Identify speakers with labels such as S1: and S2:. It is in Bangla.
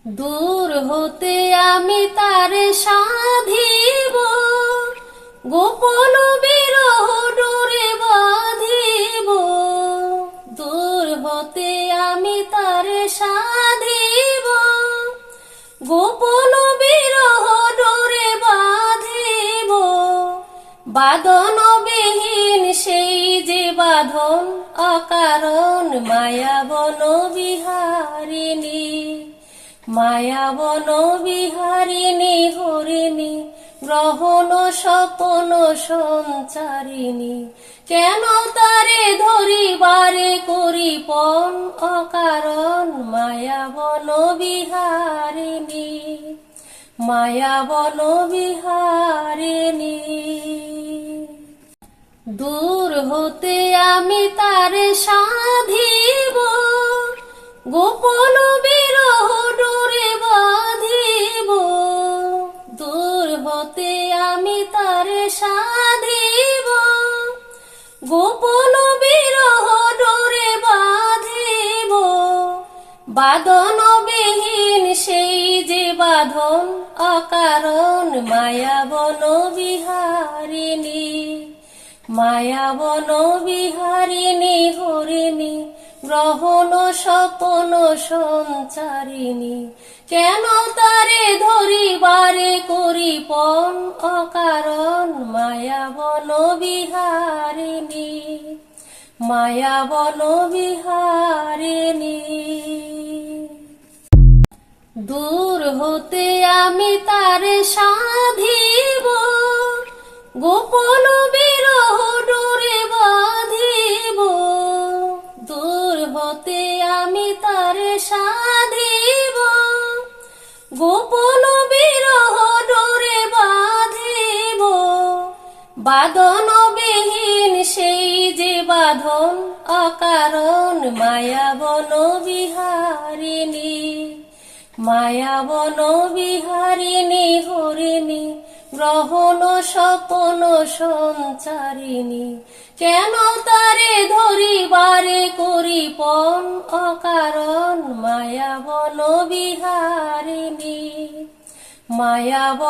S1: দূর হতে আমি তারে সাধিব, গোপন বিরহ ডোরে বাঁধিব। দূর হতে আমি তারে সাধিব, গোপন বিরহ ডোরে বাঁধিব। বাঁধন বিহীন সেই যে বাঁধন, অকারণ মায়াবন বিহারিণী। মায়াবন বিহারিণী হরিণী, গ্রহণ স্বপন সঞ্চারিণী। কেন তারে ধরিবারে করি পণ, অকারণ মায়াবন বিহারিণী। মায়াবন বিহারিণী। দূর হতে আমি তারে সাধিব, গোপন বিরহ ডোরে বাঁধিব। দূর হতে আমি তারে সাধিব, গোপন বিরহ ডোরে বাঁধিব। বাঁধন বিহীন সেই যে বাঁধন, অকারণ মায়াবন বিহারিণী। মায়াবন বিহারিণী হরিণী, গ্রহণ স্বপন সঞ্চারিণী। কেন তারে ধরিবারে করি পণ, অকারণ মায়াবন বিহারিণী। মায়াবন বিহারিণী। দূর হতে আমি তারে সাধিব, গোপন বিরহ ডোরে বাঁধিব। দূর হতে আমি তারে সাধিব, গোপন বিরহ ডোরে বাঁধিব। বাঁধন বিহীন সেই যে বাঁধন, অকারণ মায়াবন বিহারিণী। মায়াবন বিহারিণী হরিণী, গ্রহণ স্বপন সঞ্চারিণী। কেন তারে ধরিবারে করি পণ, অকারণ মায়াবন বিহারিণী। মায়াবন